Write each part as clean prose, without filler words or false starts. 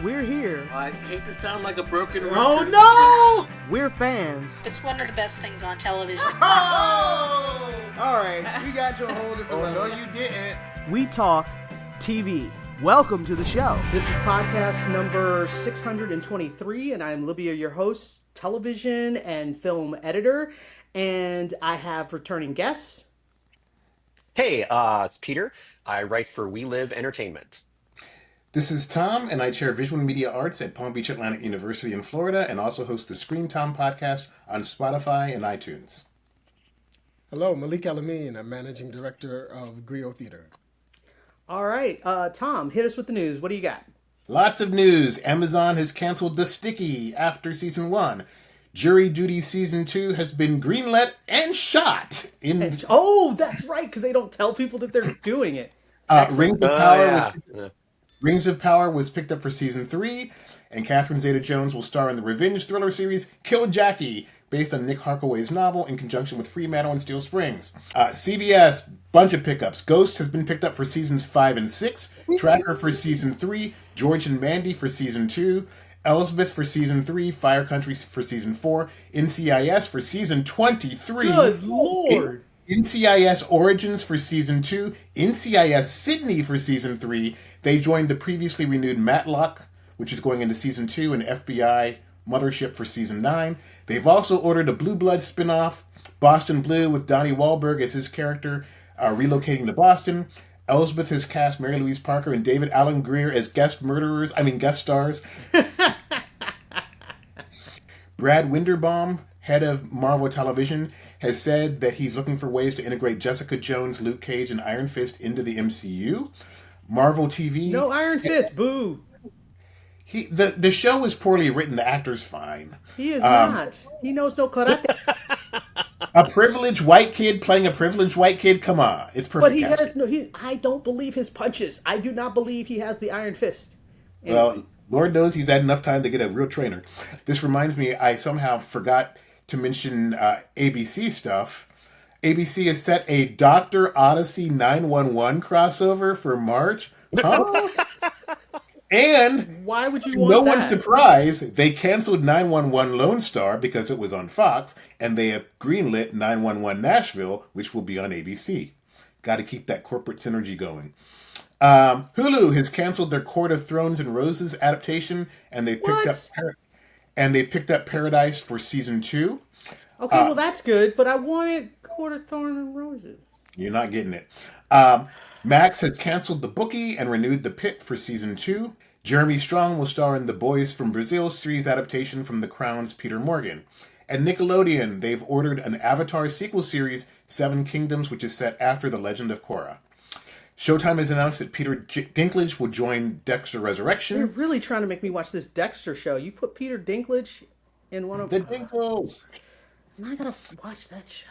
We're here. I hate to sound like a broken record. Oh no! We're fans. It's one of the best things on television. Oh! Alright, we got you a whole different level. No, you didn't. We talk TV. Welcome to the show. This is podcast number 623, and I'm Libya, your host, television and film editor, and I have returning guests. Hey, it's Peter. I write for We Live Entertainment. This is Tom, and I chair visual media arts at Palm Beach Atlantic University in Florida, and also host the Screen Tom podcast on Spotify and iTunes. Hello, Malik Alamin. I'm managing director of Griot Theater. All right, Tom, hit us with the news. What do you got? Lots of news. Amazon has canceled The Sticky after season 1. Jury Duty season 2 has been greenlit and shot. Oh, that's right, because they don't tell people that they're doing it. Rings of Power was picked up for season 3, and Catherine Zeta-Jones will star in the revenge thriller series Kill Jackie, based on Nick Harkaway's novel in conjunction with Fremantle and Steel Springs. CBS, bunch of pickups. Ghost has been picked up for seasons 5 and 6, Tracker for season 3, George and Mandy for season 2, Elsbeth for season 3, Fire Country for season 4, NCIS for season 23. Good Lord! NCIS Origins for season 2, NCIS Sydney for season 3. They joined the previously renewed Matlock, which is going into season 2, and FBI Mothership for season 9. They've also ordered a Blue Blood spinoff, Boston Blue, with Donnie Wahlberg as his character relocating to Boston. Elsbeth has cast Mary Louise Parker and David Alan Grier as guest stars. Brad Winderbaum, head of Marvel Television, has said that he's looking for ways to integrate Jessica Jones, Luke Cage, and Iron Fist into the MCU. Marvel TV... No Iron Fist, boo! The show is poorly written. The actor's fine. He is not. He knows no karate. A privileged white kid playing a privileged white kid? Come on. It's perfect. But he has no... I don't believe his punches. I do not believe he has the Iron Fist. Well, Lord knows he's had enough time to get a real trainer. This reminds me, I somehow forgot to mention ABC stuff. ABC has set a Dr. Odyssey 911 crossover for March. Huh? And why would you want no that? one's surprised, they canceled 911 Lone Star because it was on Fox, and they have greenlit 911 Nashville, which will be on ABC. Got to keep that corporate synergy going. Hulu has canceled their Court of Thrones and Roses adaptation, and they picked up Paradise for season 2. Okay, well that's good, but I wanted Court of Thorns and Roses. You're not getting it. Max has canceled The Bookie and renewed The Pit for season 2. Jeremy Strong will star in The Boys from Brazil series adaptation from The Crown's Peter Morgan. And Nickelodeon, they've ordered an Avatar sequel series, Seven Kingdoms, which is set after The Legend of Korra. Showtime has announced that Peter Dinklage will join Dexter Resurrection. You're really trying to make me watch this Dexter show. You put Peter Dinklage in one of the Dinkles. I gotta watch that show.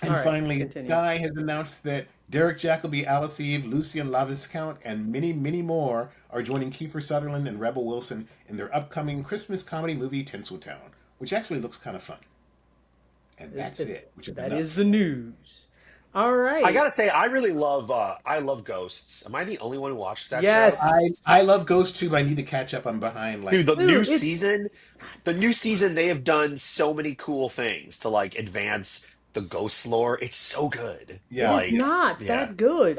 And finally, Guy has announced that Derek Jacobi, Alice Eve, Lucien LaViscount, and many, many more are joining Kiefer Sutherland and Rebel Wilson in their upcoming Christmas comedy movie Tinseltown, which actually looks kind of fun. And that's it. That is the news. All right. I gotta say, I love Ghosts. Am I the only one who watched that yes. show? I love Ghost too, but I need to catch up. I'm behind. Dude, the new season, they have done so many cool things to advance the Ghost lore. It's so good. Yeah, it's not that good.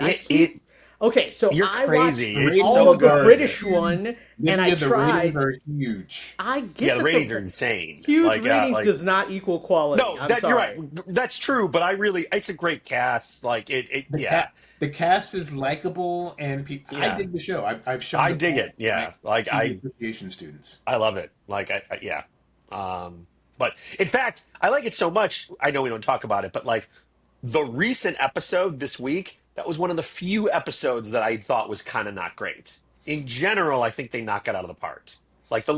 Okay, so I crazy. watched all of the British one, and I tried. The ratings are huge. I get the ratings are insane. Huge ratings does not equal quality. No, you're right. That's true, but it's a great cast. The cast is likable, and I dig the show. I've shown. I dig it. Yeah, appreciation students. I love it. But in fact, I like it so much. I know we don't talk about it, but the recent episode this week, that was one of the few episodes that I thought was kind of not great. In general, I think they knock it out of the park.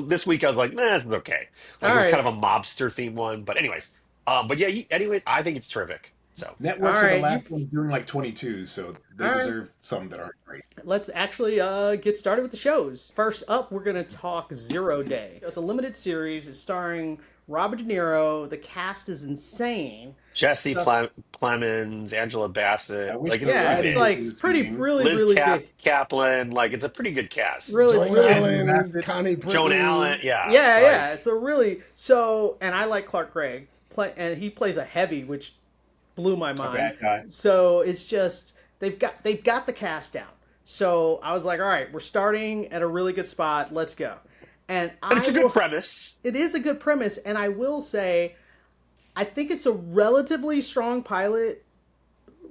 This week, I was like, it's okay. It was kind of a mobster theme one, but anyways, anyways, I think it's terrific. So networks are the last ones doing 22, so they deserve some that aren't great. Let's actually get started with the shows. First up, we're going to talk Zero Day. It's a limited series. It's starring Robert De Niro. The cast is insane. Jesse So, Plemons, Angela I Bassett. wish Like the it's yeah, pretty it's writing big. like it's was pretty, seen. really, Liz really big. Kaplan. Like it's a pretty good cast. Really, Joan really. Angela Allen, Bassett. Connie Joan Allen. Britton. Yeah. Yeah, Like yeah. So really, so and I like Clark Gregg, and he plays a heavy, which blew my A mind. bad guy. So it's just they've got the cast down. So I was like, all right, we're starting at a really good spot. Let's go. And and it's I a good will. premise. It is a good premise, and I will say, I think it's a relatively strong pilot.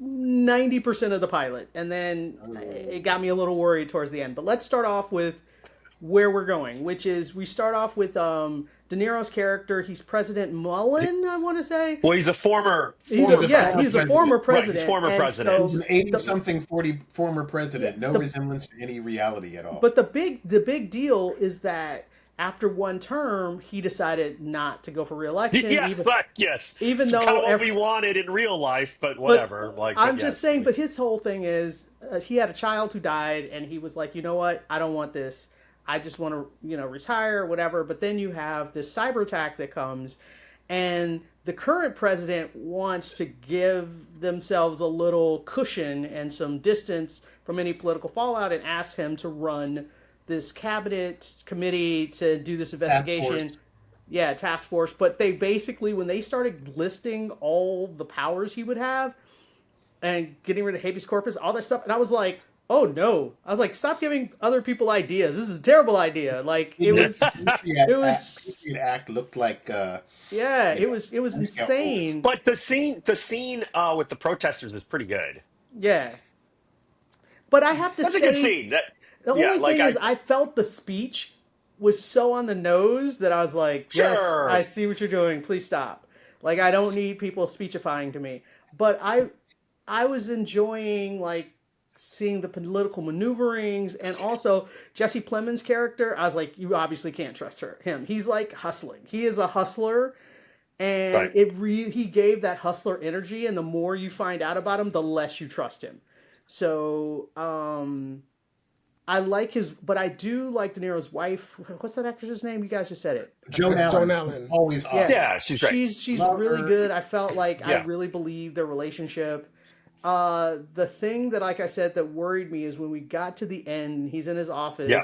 90% of the pilot, and then it got me a little worried towards the end. But let's start off with where we're going, which is we start off with De Niro's character. He's President Mullen, I want to say. Well, he's a former He's former a, yeah, former he's a president. president. former Right, he's president, former and president. He's so an 80-something 40 former president. No the resemblance to any reality at all. but the big deal is that after one term, he decided not to go for reelection, Yeah, but yes, even it's though kind of what we wanted in real life, but whatever. Like, I'm but just yes, saying, like, but his whole thing is he had a child who died, and he was like, you know what? I don't want this. I just want to, retire, whatever. But then you have this cyber attack that comes, and the current president wants to give themselves a little cushion and some distance from any political fallout and asks him to run this cabinet committee to do this investigation. Force. Yeah, task force. But they basically, when they started listing all the powers he would have and getting rid of habeas corpus, all that stuff, and I was like, oh no. I was like, stop giving other people ideas. This is a terrible idea. Like it was, it was, Patriot Act looked like yeah, you it was Boy Scout rules. insane. but the scene with the protesters is pretty good. Yeah, but I have to That's a good say, scene. That the yeah, only like thing is, I felt the speech was so on the nose that I was like, yes, sure. I see what you're doing. Please stop. Like, I don't need people speechifying to me. But I was enjoying, like, seeing the political maneuverings, and also Jesse Plemons' character. I was like, you obviously can't trust him. He's like hustling. He is a hustler, and Right. he gave that hustler energy. And the more you find out about him, the less you trust him. So I like but I do like De Niro's wife. What's that actress's name? You guys just said it. Joan That's Allen. Joan Allen. Always awesome. Yeah, Yeah, she's great. she's Love really her. good. I felt like I Yeah. really believed their relationship. The thing that, like I said, that worried me is when we got to the end. He's in his office, Yeah.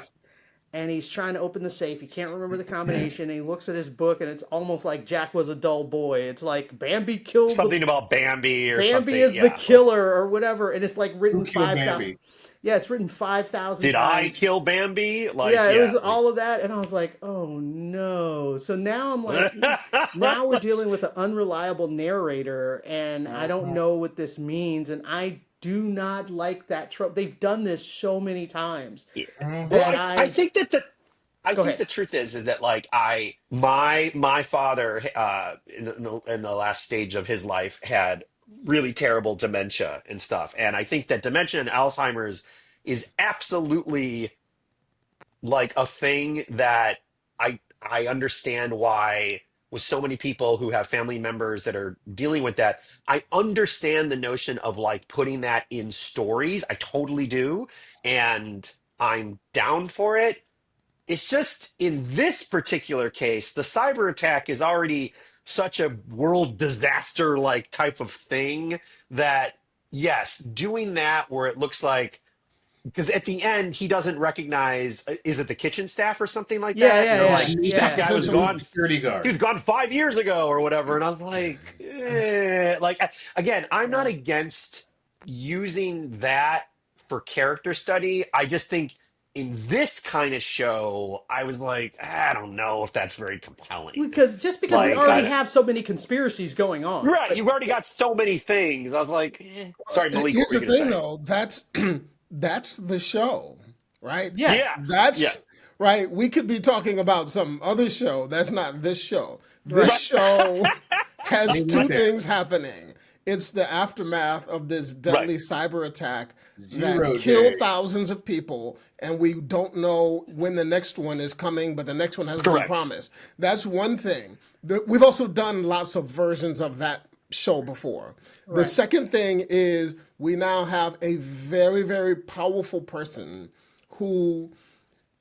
and he's trying to open the safe. He can't remember the combination. And he looks at his book, and it's almost like Jack was a dull boy. It's like Bambi killed Something about Bambi or Bambi something. is the Yeah. killer or whatever, and it's like Who written killed 5,000. Bambi? Yeah, it's written 5,000 Did I times. kill Bambi? Like, Yeah, it was like- all of that, and I was like, oh no. So now I'm like, now we're dealing with an unreliable narrator, and I don't know what this means, and I do not like that trope. They've done this so many times. Mhm. Well, That I think that I Go think ahead. the truth is that like my father in the last stage of his life had really terrible dementia and stuff, and I think that dementia and Alzheimer's is absolutely like a thing that I understand why with so many people who have family members that are dealing with that. I understand the notion of like putting that in stories. I totally do, and I'm down for it. It's just in this particular case, the cyber attack is already such a world disaster like type of thing that yes, doing that where it looks like because at the end he doesn't recognize is it the kitchen staff or something like Yeah, that? yeah, And they're yeah, like, yeah. that guy was Essentially. gone. Security He guard. was gone 5 years ago or whatever, and I was like, again, I'm not against using that for character study. I just think in this kind of show, I was like, I don't know if that's very compelling. because we Like, already have so many conspiracies going on. Right, you've already got so many things. I was like, sorry, Malik, Here's what were the you going thing, to say? though. That's the show, right? Yes. That's Yeah. right. We could be talking about some other show. That's not this show. This show has two Right. things happening. It's the aftermath of this deadly cyber attack Zero that killed day. thousands of people, and we don't know when the next one is coming, but the next one has Correct. been promised. That's one thing. We've also done lots of versions of that show before. The Right. second thing is we now have a very, very powerful person who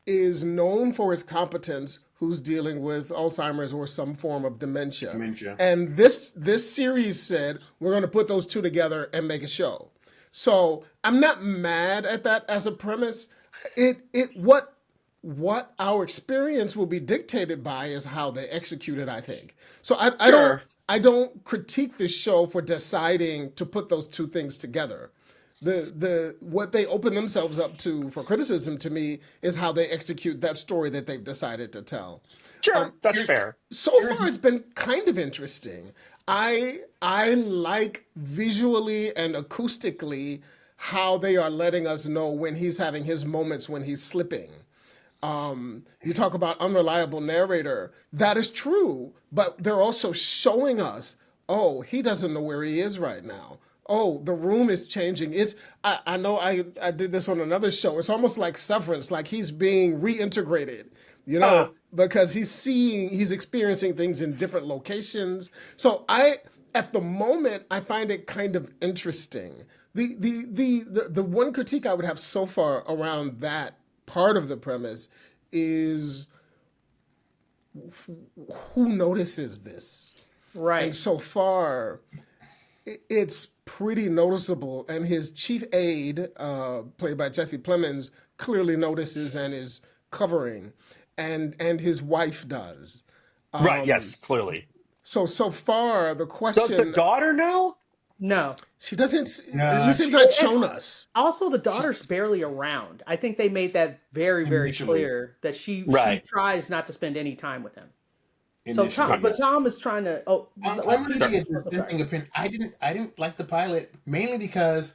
is known for its competence who's dealing with Alzheimer's or some form of dementia. Dementia. And this series said we're going to put those two together and make a show. So I'm not mad at that as a premise. What our experience will be dictated by is how they execute it, I think. So Sure. I don't critique this show for deciding to put those two things together. The what they open themselves up to for criticism to me is how they execute that story that they've decided to tell. Sure, that's fair. So far, it's been kind of interesting. I like visually and acoustically how they are letting us know when he's having his moments when he's slipping. You talk about unreliable narrator. That is true, but they're also showing us, oh, he doesn't know where he is right now. Oh, the room is changing. I know I did this on another show. It's almost like Severance, like he's being reintegrated, because he's experiencing things in different locations. So at the moment, I find it kind of interesting. The one critique I would have so far around that part of the premise is who notices this? Right. And so far, it's pretty noticeable. And his chief aide, played by Jesse Plemons, clearly notices and is covering, and his wife does. Right, yes, clearly. So far, the Does the question daughter know? No. she doesn't. Nah, This is not shown us. Also, the daughter's barely around. I think they made that very, very Initially. clear that she Right. tries not to spend any time with him. Initially, But Tom is trying to. Oh, I'm let going me- to get oh, a sorry. dissenting opinion. I didn't like the pilot mainly because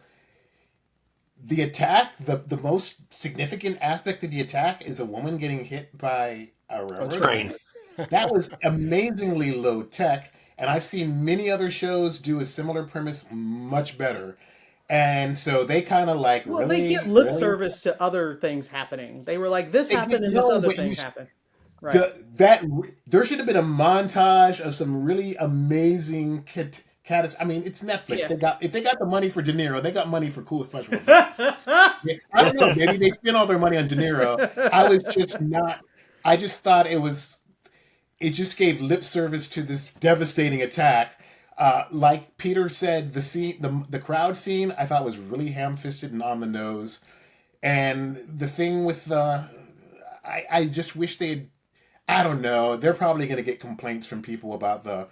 the attack, the most significant aspect of the attack is a woman getting hit by a railroad Train. That was amazingly low tech, and I've seen many other shows do a similar premise much better. And so they kind of like Well, really they get lip really- service to other things happening. They were like, this They happened and just this know other what thing you- happened. Right. There should have been a montage of some really amazing I mean, it's Netflix. Yeah. If they got the money for De Niro, they got money for cool special effects. I don't know. Maybe they spent all their money on De Niro. I just thought it just gave lip service to this devastating attack. Like Peter said, the crowd scene, I thought was really ham-fisted and on the nose. And the thing with I just wish I don't know. They're probably going to get complaints from people about the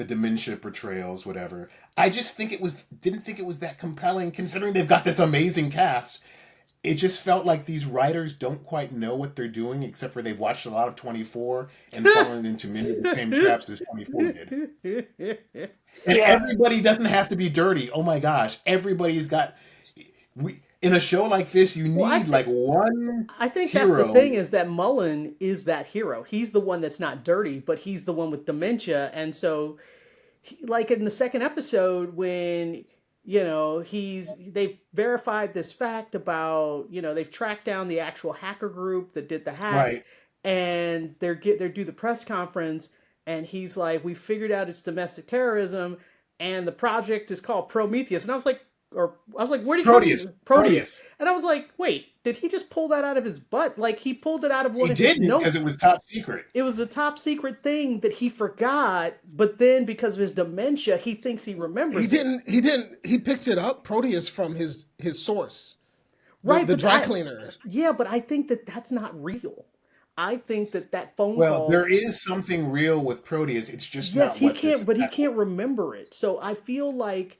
dementia portrayals, whatever. I just didn't think it was that compelling, considering they've got this amazing cast. It just felt like these writers don't quite know what they're doing, except for they've watched a lot of 24 and fallen into many of the same traps as 24 did. And everybody doesn't have to be dirty. Oh my gosh, everybody's got. In a show like this, you need one. I think hero. that's the thing, is that Mullen is that hero. He's the one that's not dirty, but he's the one with dementia. And so, like in the second episode, when they've verified this fact about, they've tracked down the actual hacker group that did the hack, Right. and they do the press conference, and he's like, we figured out it's domestic terrorism, and the project is called Prometheus. And I was like, where did Proteus. Proteus. And I was like, wait, did he just pull that out of his butt? Like, he pulled it out of one He of his didn't, notes. because it was top secret. It was a top secret thing that he forgot, but then because of his dementia, he thinks he remembers. He picked it up, Proteus, from his source. Right, The but dry cleaner. Yeah, but I think that's not real. I think that phone Well, call. there is something real with Proteus. It's just Yes, not he what can't, this but he attack can't remember it. So I feel like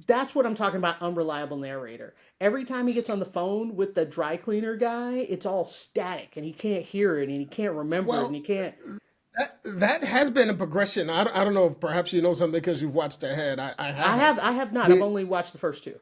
that's what I'm talking about, unreliable narrator. Every time he gets on the phone with the dry cleaner guy, it's all static, and he can't hear it, and he can't remember it, and he can't. That has been a progression. I don't know if perhaps you know something because you've watched ahead. I have not. I've only watched the first two.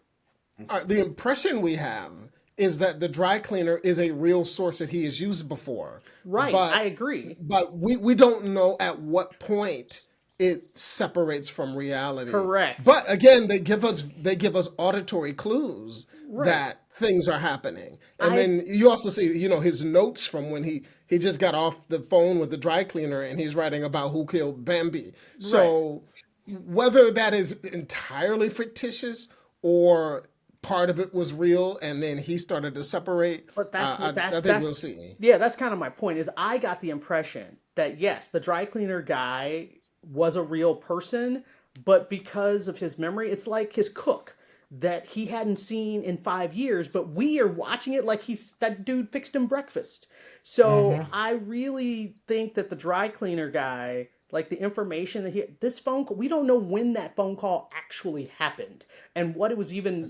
The impression we have is that the dry cleaner is a real source that he has used before. Right, But, I agree. But we don't know at what point it separates from reality. Correct. But again, they give us auditory clues that things are happening. And then you also see, his notes from when he just got off the phone with the dry cleaner and he's writing about who killed Bambi. So whether that is entirely fictitious or part of it was real, and then he started to separate. But I think we'll see. yeah, that's kind of my point. Is I got the impression that yes, the dry cleaner guy was a real person, but because of his memory, it's like his cook that he hadn't seen in 5 years, but we are watching it like he's that dude fixed him breakfast. So I really think that the dry cleaner guy, like the information that this phone call, we don't know when that phone call actually happened and what it was even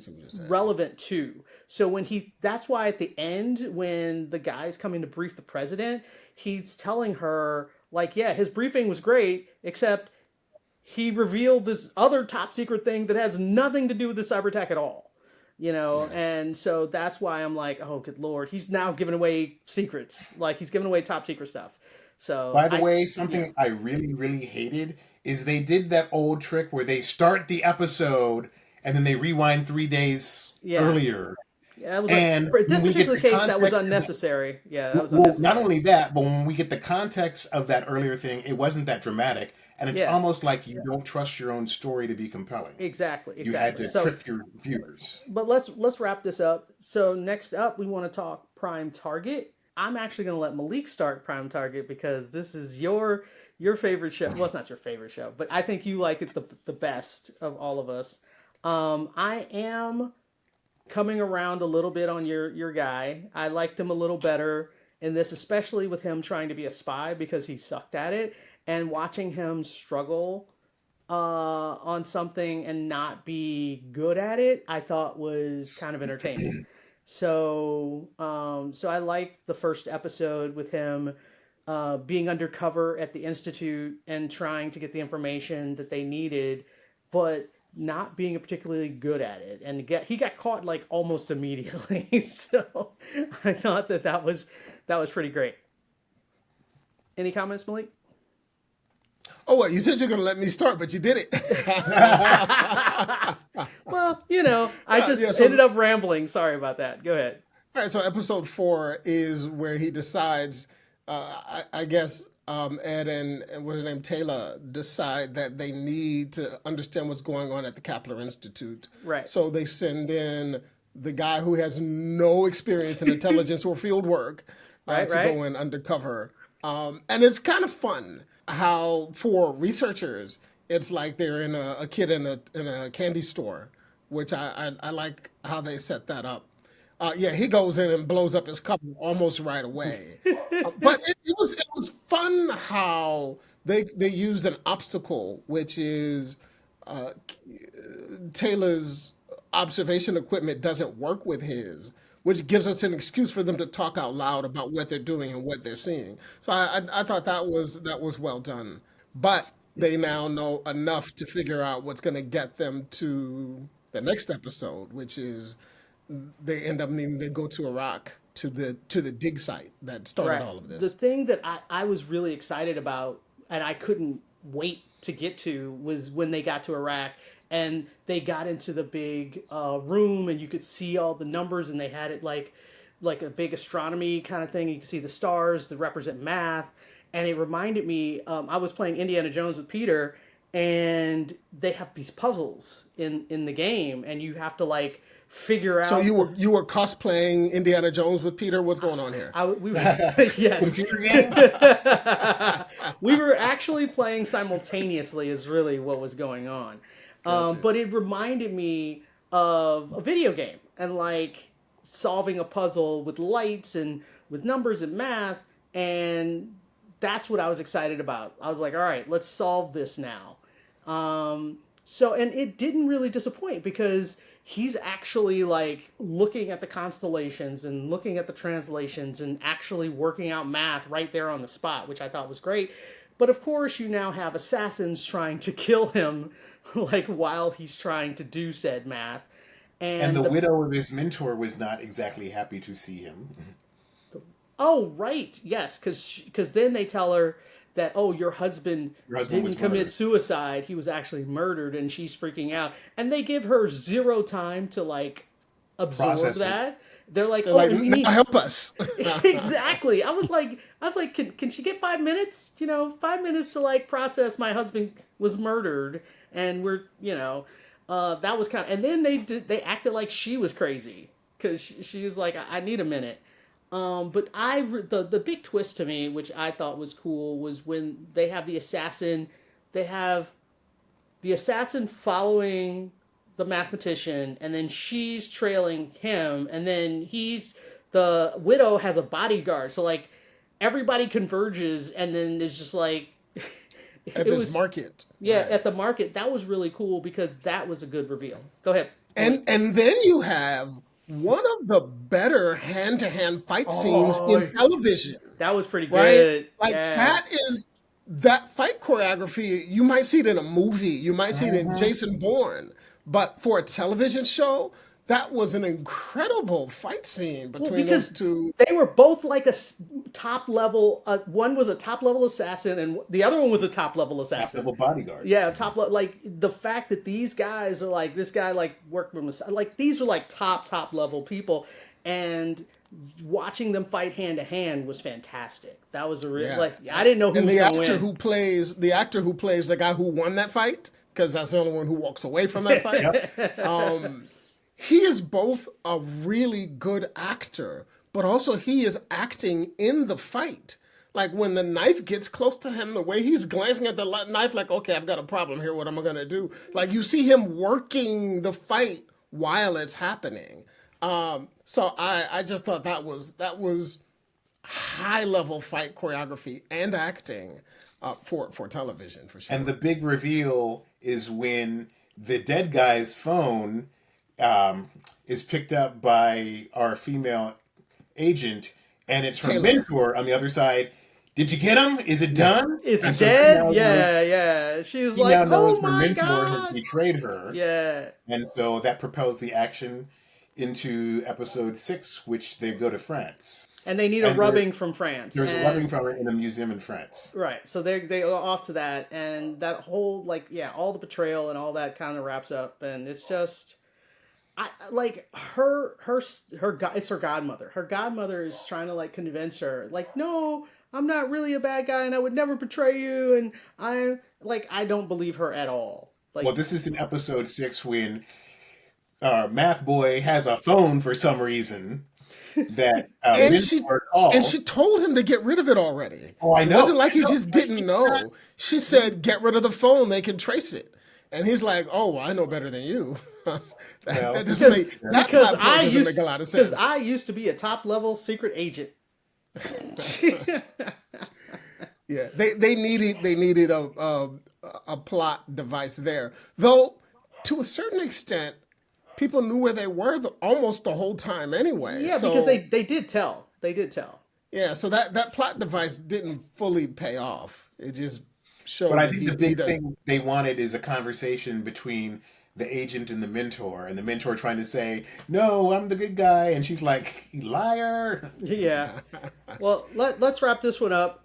relevant to. So that's why at the end, when the guy's coming to brief the president, he's telling her, like, yeah, his briefing was great, except he revealed this other top secret thing that has nothing to do with the cyber attack at all. And so that's why I'm like, oh, good Lord, he's now giving away secrets. Like, he's giving away top secret stuff. So, by the way, something I really, really hated is they did that old trick where they start the episode and then they rewind 3 days earlier. Yeah, that was for this particular case, that was unnecessary. Yeah, that was unnecessary. Not only that, but when we get the context of that earlier thing, it wasn't that dramatic. And it's almost like you don't trust your own story to be compelling. Exactly. You had to trick your viewers. But let's wrap this up. So next up, we want to talk Prime Target. I'm actually going to let Malik start Prime Target because this is your favorite show. Well, it's not your favorite show, but I think you like it the best of all of us. I am coming around a little bit on your guy. I liked him a little better in this, especially with him trying to be a spy because he sucked at it. And watching him struggle on something and not be good at it, I thought was kind of entertaining. So I liked the first episode with him being undercover at the Institute and trying to get the information that they needed, but not being particularly good at it. And he got caught like almost immediately. So I thought that was pretty great. Any comments, Malik? Oh, well, you said you're going to let me start, but you did it. Well, I just ended up rambling. Sorry about that. Go ahead. All right, so episode 4 is where he decides, I guess Ed and what's his name, Taylor, decide that they need to understand what's going on at the Kepler Institute. Right. So they send in the guy who has no experience in intelligence or field work to go in undercover. And it's kind of fun how for researchers it's like they're in a kid in a candy store, which I like how they set that up. He goes in and blows up his cover almost right away. But it was fun how they used an obstacle, which is Taylor's observation equipment doesn't work with his, which gives us an excuse for them to talk out loud about what they're doing and what they're seeing. So I thought that was well done. But they now know enough to figure out what's going to get them to the next episode, which is they end up needing to go to Iraq to the dig site that started all of this. The thing that I was really excited about and I couldn't wait to get to was when they got to Iraq and they got into the big room and you could see all the numbers and they had it like a big astronomy kind of thing. You could see the stars that represent math. And it reminded me, I was playing Indiana Jones with Peter and they have these puzzles in the game and you have to like figure out. So you were cosplaying Indiana Jones with Peter? What's going on here? Yes. We were actually playing simultaneously is really what was going on. But it reminded me of a video game and like solving a puzzle with lights and with numbers and math. And that's what I was excited about. I was like, all right, let's solve this now. And it didn't really disappoint because he's actually like looking at the constellations and looking at the translations and actually working out math right there on the spot, which I thought was great. But of course, you now have assassins trying to kill him like while he's trying to do said math. And the widow of his mentor was not exactly happy to see him. Oh, right. Yes, because then they tell her that, oh, your husband didn't commit suicide. He was actually murdered, and she's freaking out. And they give her zero time to, like, absorb that. They're like, now help us. Exactly. I was like, can she get 5 minutes? 5 minutes to, like, process my husband was murdered, and we're. That was kind of, and then they acted like she was crazy because she was like, I need a minute. But the big twist to me, which I thought was cool, was when they have the assassin. They have the assassin following the mathematician, and then she's trailing him, and then the widow has a bodyguard. So like everybody converges, and then there's just like At it this was market. yeah, Right. at the market. That was really cool because that was a good reveal. Go ahead. And then you have one of the better hand-to-hand fight scenes Oh, in television. that was pretty Right? good. Like Yeah. that fight choreography, you might see it in a movie, you might see it in Jason Bourne, but for a television show, that was an incredible fight scene Well, between those because two. they were both like top level. One was a top level assassin, and the other one was a top level Top assassin. level bodyguard. Yeah, top level. Like the fact that these guys are like this guy like worked with him. Like these were like top level people, and watching them fight hand to hand was fantastic. That was a real Yeah. like I didn't know who And was the going to actor win. who plays the actor who plays the guy who won that fight, because that's the only one who walks away from that fight. He is both a really good actor, but also he is acting in the fight. Like when the knife gets close to him, the way he's glancing at the knife, like, okay, I've got a problem here. What am I going to do? Like you see him working the fight while it's happening. So I just thought that was high level fight choreography and acting for television for sure. And the big reveal is when the dead guy's phone is picked up by our female agent, and it's her Taylor. mentor on the other side. Did you get him? Is it done? Is he And so dead? Yeah. She was He like, now knows "Oh her my mentor has god!" betrayed her. Yeah. And so that propels the action into episode 6, which they go to France. And they need a And rubbing from France. There's a And- rubbing from it in a museum in France. Right. So they are off to that, and that whole all the betrayal and all that kind of wraps up, and it's just, I like it's her godmother. Her godmother is trying to like convince her, like, no, I'm not really a bad guy, and I would never betray you, and I don't believe her at all. Like, Well, this is in episode 6 when Math Boy has a phone for some reason that And she mentor calls. and she told him to get rid of it already. Oh, I It know. wasn't like he I know. just didn't know. She said, "Get rid of the phone. They can trace it." And he's like, "Oh, I know better than you." that Well, doesn't make that because plot point doesn't make a lot of sense. I used to be a top level secret agent. Yeah, they needed a plot device there, though. To a certain extent, people knew where they were almost the whole time anyway. Yeah, so, because they did tell. They did tell. yeah, so that plot device didn't fully pay off. It just showed. But I that think he- the big he does- thing they wanted is a conversation between the agent and the mentor trying to say, "No, I'm the good guy," and she's like, "Liar." Yeah. Well, let's wrap this one up.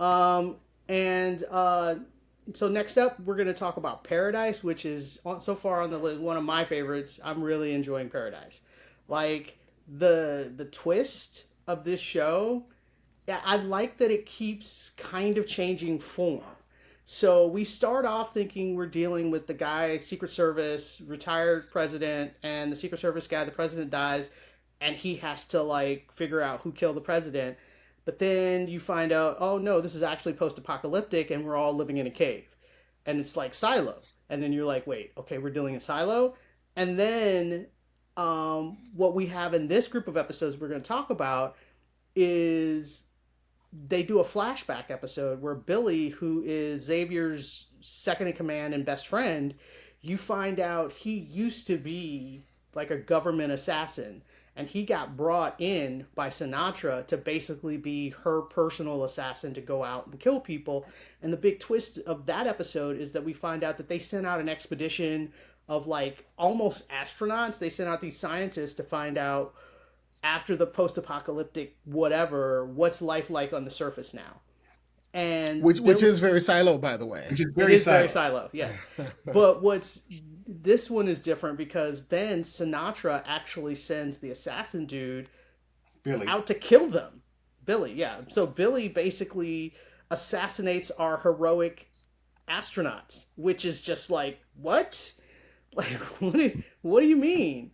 So next up, we're going to talk about Paradise, which is so far on the list one of my favorites. I'm really enjoying Paradise. Like the twist of this show, yeah, I like that it keeps kind of changing form. So we start off thinking we're dealing with the guy, Secret Service, retired president, and the Secret Service guy, the president dies, and he has to like figure out who killed the president. But then you find out, oh no, this is actually post-apocalyptic, and we're all living in a cave, and it's like Silo. And then you're like, wait, okay, we're dealing in Silo. And then what we have in this group of episodes we're going to talk about is they do a flashback episode where Billy, who is Xavier's second in command and best friend, you find out he used to be like a government assassin, and he got brought in by Sinatra to basically be her personal assassin to go out and kill people. And the big twist of that episode is that we find out that they sent out an expedition of like almost astronauts. They sent out these scientists to find out, after the post-apocalyptic whatever, what's life like on the surface now. And which is very Silo, by the way. Which is it very is very silent. Silo, yes. But this one is different because then Sinatra actually sends the assassin dude Billy. out to kill them. Billy, yeah. So Billy basically assassinates our heroic astronauts, which is just like, what? Like, what do you mean?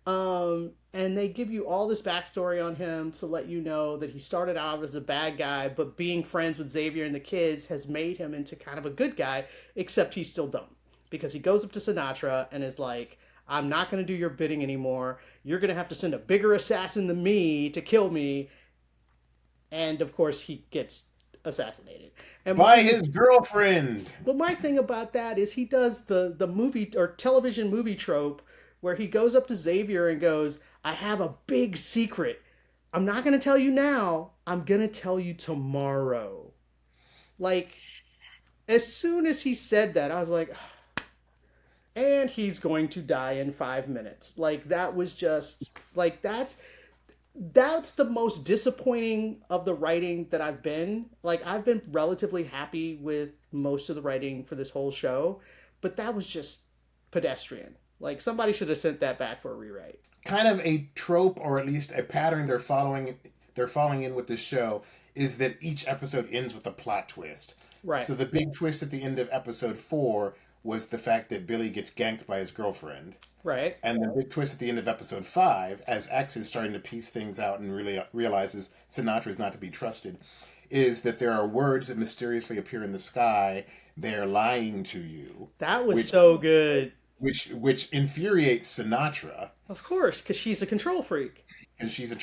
And they give you all this backstory on him to let you know that he started out as a bad guy, but being friends with Xavier and the kids has made him into kind of a good guy, except he's still dumb. Because he goes up to Sinatra and is like, I'm not going to do your bidding anymore. You're going to have to send a bigger assassin than me to kill me. And of course, he gets assassinated. And By his girlfriend. but my thing about that is he does the movie or television movie trope where he goes up to Xavier and goes, I have a big secret. I'm not going to tell you now. I'm going to tell you tomorrow. Like, as soon as he said that, I was like, and he's going to die in 5 minutes. Like, that was just, like, that's the most disappointing of the writing that I've been. Like, I've been relatively happy with most of the writing for this whole show, but that was just pedestrian. Like, somebody should have sent that back for a rewrite. Kind of a trope, or at least a pattern they're following in with this show, is that each episode ends with a plot twist. Right. So the big twist at the end of episode 4 was the fact that Billy gets ganked by his girlfriend. Right. And the big twist at the end of episode 5, as X is starting to piece things out and really realizes Sinatra is not to be trusted, is that there are words that mysteriously appear in the sky. They're lying to you. That was so good. Which infuriates Sinatra. Of course, because she's a control freak. And she's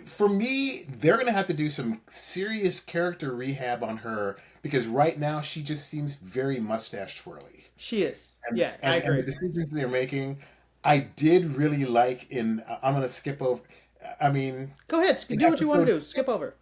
for me, they're going to have to do some serious character rehab on her, because right now she just seems very mustache twirly. She is. I agree. And the decisions they're making, I did really like I'm going to skip over. I mean, go ahead. Do what you want to do. Skip over.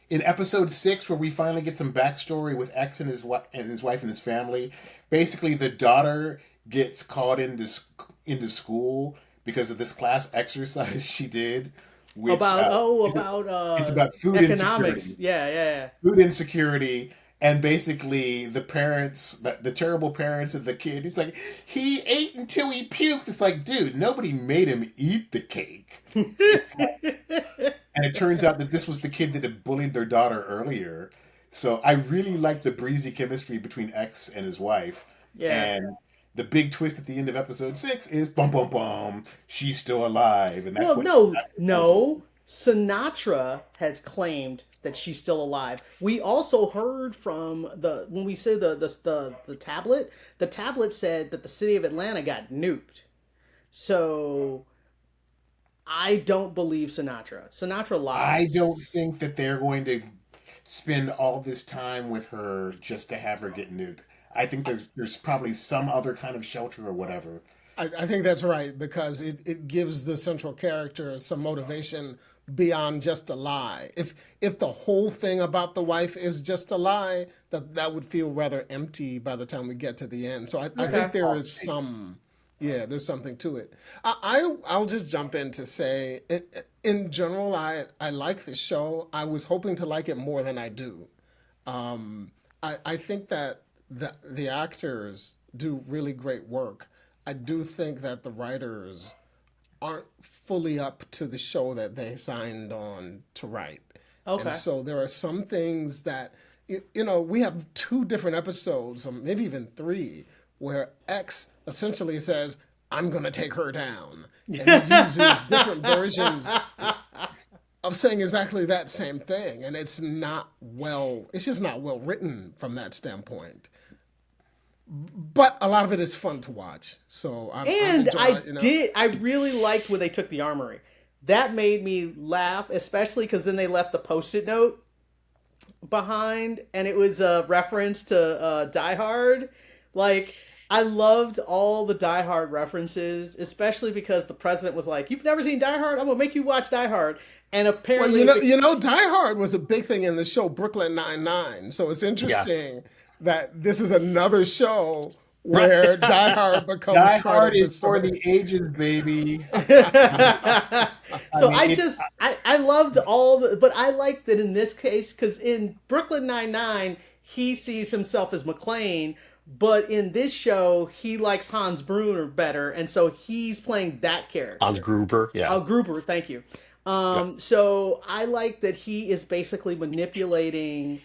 In episode 6, where we finally get some backstory with X and his wife and his family, basically the daughter gets called into school because of this class exercise she did. Which, it's about food economics. Insecurity. Yeah. Food insecurity. And basically, the parents, the terrible parents of the kid, it's like, he ate until he puked. It's like, dude, nobody made him eat the cake. And it turns out that this was the kid that had bullied their daughter earlier. So I really like the breezy chemistry between X and his wife. Yeah. And the big twist at the end of episode 6 is, bum, bum, bum, she's still alive. And that's no. Sinatra has claimed that she's still alive. We also heard from when we say the tablet, the tablet said that the city of Atlanta got nuked. So I don't believe Sinatra. Sinatra lies. I don't think that they're going to spend all this time with her just to have her get nuked. I think there's probably some other kind of shelter or whatever. I think that's right, because it gives the central character some motivation beyond just a lie. If the whole thing about the wife is just a lie, that would feel rather empty by the time we get to the end. So I think there is there's something to it. I'll just jump in to say, in general, I like the show. I was hoping to like it more than I do. I think that the actors do really great work. I do think that the writers aren't fully up to the show that they signed on to write. Okay. And so there are some things that, we have 2 different episodes, or maybe even 3, where X essentially says, I'm going to take her down. And he uses different versions of saying exactly that same thing. And it's just not well written from that standpoint. But a lot of it is fun to watch. So I really liked where they took the armory. That made me laugh, especially because then they left the Post-it note behind, and it was a reference to Die Hard. Like, I loved all the Die Hard references, especially because the president was like, "You've never seen Die Hard? I'm gonna make you watch Die Hard." And apparently, Die Hard was a big thing in the show Brooklyn Nine-Nine. So it's interesting that this is another show where Die Hard becomes Die part Hard of is for the ages, baby. So I loved but I liked that in this case, because in Brooklyn Nine-Nine, he sees himself as McClane, but in this show, he likes Hans Brunner better, and so he's playing that character. Hans Gruber, yeah. Oh, Gruber, thank you. So I like that he is basically manipulating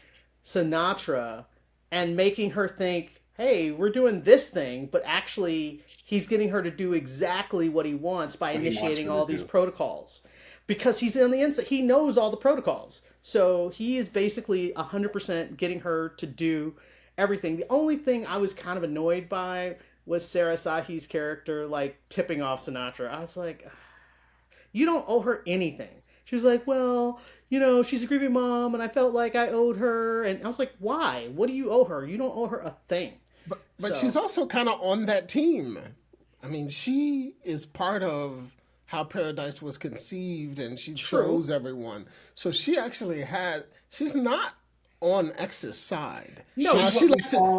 Sinatra and making her think, hey, we're doing this thing, but actually he's getting her to do exactly what he wants by What he wants initiating her to all these do. protocols. Because he's on the inside, he knows all the protocols. So he is basically 100% getting her to do everything. The only thing I was kind of annoyed by was Sarah Sahi's character, like, tipping off Sinatra. I was like, you don't owe her anything. She was like, well, she's a grieving mom, and I felt like I owed her. And I was like, why? What do you owe her? You don't owe her a thing. But she's So, also kind of on that team. I mean, she is part of how Paradise was conceived, and she true. chose everyone. So she actually had. She's not on X's side. No, Now, she's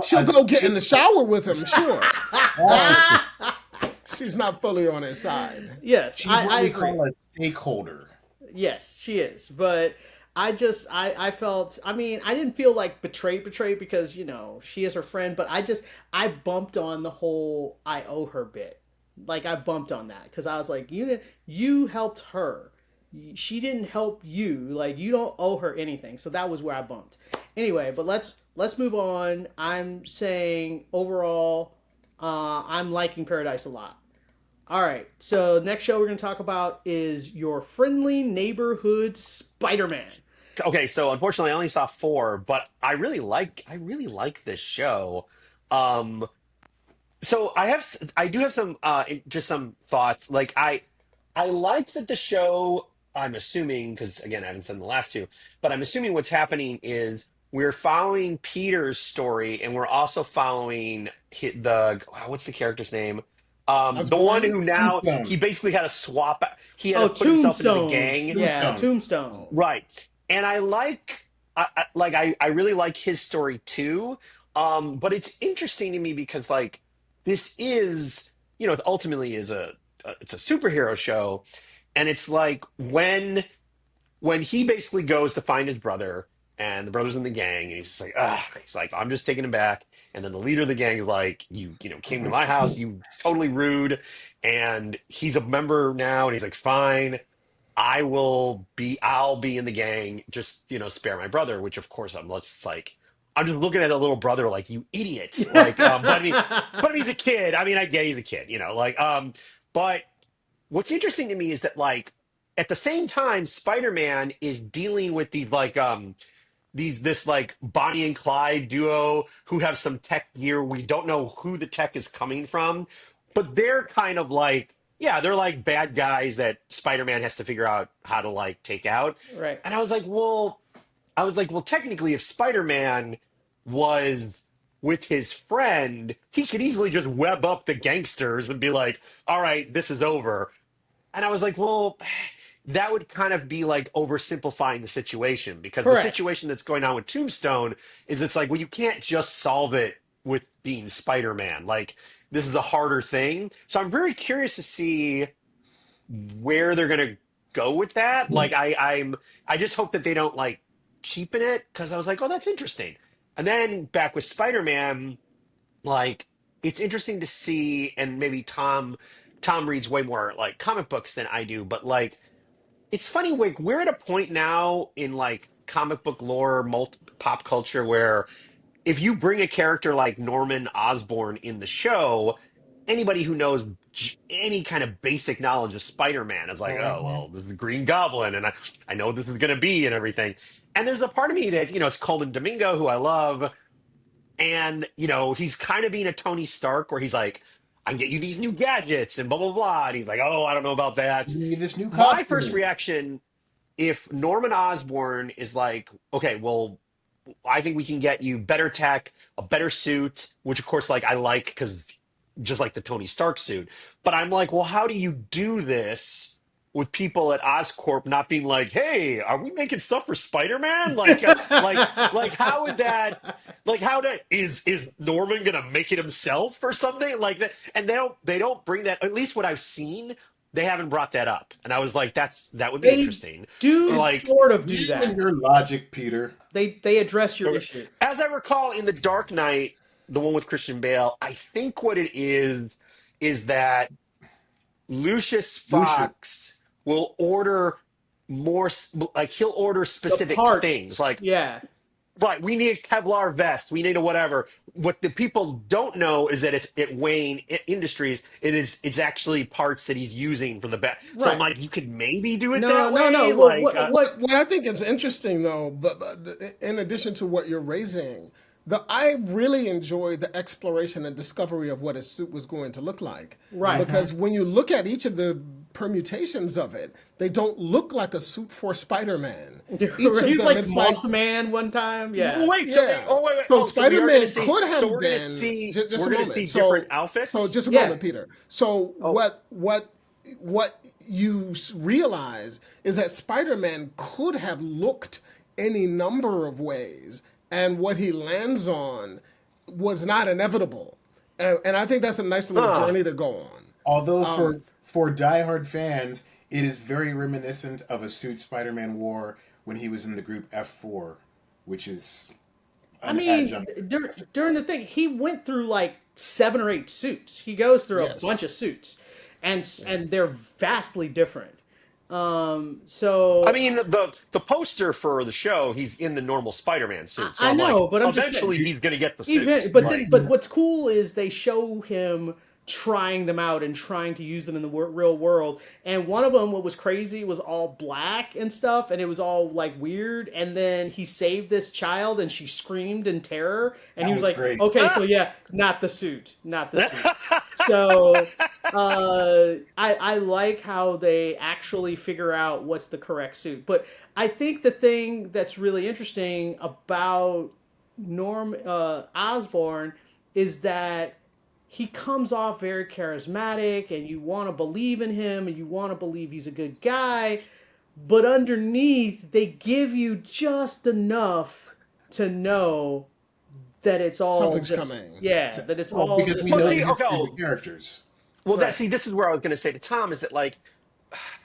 she'll go get in the shower with him, sure, but she's not fully on his side. yes, She's what I we agree. call a stakeholder. Yes, she is. But I felt, I mean, I didn't feel like betrayed because, she is her friend, but I bumped on the whole I owe her bit. Like, I bumped on that because I was like, you helped her. She didn't help you. Like, you don't owe her anything. So that was where I bumped. Anyway, but let's move on. I'm saying overall, I'm liking Paradise a lot. All right. So next show we're going to talk about is Your Friendly Neighborhood Spider-Man. Okay, so unfortunately, I only saw four, but I really like this show. Um, so I do have some just some thoughts. Like I like that the show. I'm assuming because again I haven't seen the last two, but I'm assuming what's happening is we're following Peter's story, and we're also following the what's the character's name? The one Osborne? who now he Tombstone. basically had to swap. He had Oh, to put himself into the Tombstone. gang. Yeah, Tombstone. Tombstone. Right. And I like I really like his story too. But it's interesting to me because like this is, it ultimately is it's a superhero show, and it's like when he basically goes to find his brother, and the brother's in the gang, and he's just like, ah, he's like, I'm just taking him back. And then the leader of the gang is like, you came to my house, you totally rude. And he's a member now, and he's like, fine. I'll be in the gang, just, spare my brother, which of course I'm just looking at a little brother like, you idiot. Like, but I mean, he's a kid. I mean, I get he's a kid, but what's interesting to me is that like, at the same time, Spider-Man is dealing with these like, this like Bonnie and Clyde duo who have some tech gear. We don't know who the tech is coming from, but they're kind of like, yeah, they're like bad guys that Spider-Man has to figure out how to like take out. Right. And I was like, well, technically, if Spider-Man was with his friend, he could easily just web up the gangsters and be like, all right, this is over. And I was like, well, that would kind of be like oversimplifying the situation, because the Correct. situation that's going on with Tombstone is it's like, well, you can't just solve it with being Spider-Man. Like, this is a harder thing. So I'm very curious to see where they're going to go with that. Like, I just hope that they don't like cheapen it, because I was like, oh, that's interesting. And then back with Spider-Man, like it's interesting to see, and maybe Tom reads way more like comic books than I do, but like it's funny, like we're at a point now in like comic book lore, pop culture, where if you bring a character like Norman Osborn in the show, anybody who knows any kind of basic knowledge of Spider-Man is like, oh Mhm. well, this is the Green Goblin, and I know what this is going to be and everything. And there's a part of me that it's Coleman Domingo, who I love, and, he's kind of being a Tony Stark where he's like, I can get you these new gadgets and blah, blah, blah. And he's like, oh, I don't know about that. Give me this new My first costume. reaction, if Norman Osborn is like, okay, well, I think we can get you better tech, a better suit, which of course, like, I like because just like the Tony Stark suit. But I'm like, well, how do you do this with people at Oscorp not being like, hey, are we making stuff for Spider-Man? Like how would that, like, is Norman gonna make it himself or something like that? And they don't bring that, at least what I've seen, they haven't brought that up. And I was like, that would be They interesting. do Like, sort of do Even that. your logic, Peter. They address your issue. as I recall, in The Dark Knight, the one with Christian Bale, I think what it is that Lucius Lucius. Fox will order more, like he'll order The specific parts. things. Like, Yeah. Right, we need a Kevlar vest. We need a whatever. What the people don't know is that it's at Wayne Industries. It's actually parts that he's using for the best. So I'm Right. like, you could maybe do it No, that no, no. way. Well, Like, What I think is interesting, though, but in addition to what you're raising, I really enjoyed the exploration and discovery of what his suit was going to look like. Right. Because when you look at each of the permutations of it, they don't look like a suit for Spider-Man. Each of He's them, like it's like, Mothman one time. Yeah. wait, so yeah. oh wait, So so we are going to Spider-Man see. could have So we're going to been. see. Just We're a going to moment. see So, different outfits. So just a Yeah. moment, Peter. So what you realize is that Spider-Man could have looked any number of ways, and what he lands on was not inevitable. And I think that's a nice little journey to go on. Although for diehard fans, it is very reminiscent of a suit Spider-Man wore when he was in the group F4, which is I an mean, adjunct. during the thing, he went through like 7 or 8 suits. He goes through a Yes. bunch of suits, and they're vastly different. So I mean, the poster for the show, he's in the normal Spider-Man suit. So I I'm know, like, but I'm just eventually saying, he's going to get the even suit. but Like, then but what's cool is they show him trying them out and trying to use them in the real world. And one of them, what was crazy, was all black and stuff, and it was all like weird. And then he saved this child, and she screamed in terror. And he That was was like, great. "Okay, so yeah, not the suit, not the suit." So I like how they actually figure out what's the correct suit. But I think the thing that's really interesting about Norm Osborn is that he comes off very charismatic, and you want to believe in him, and you want to believe he's a good guy. But underneath, they give you just enough to know that it's all Something's just, coming. yeah, that it's Well, all because just we Well, know see, the okay, history of the characters. well, Right. this is where I was going to say to Tom is that like,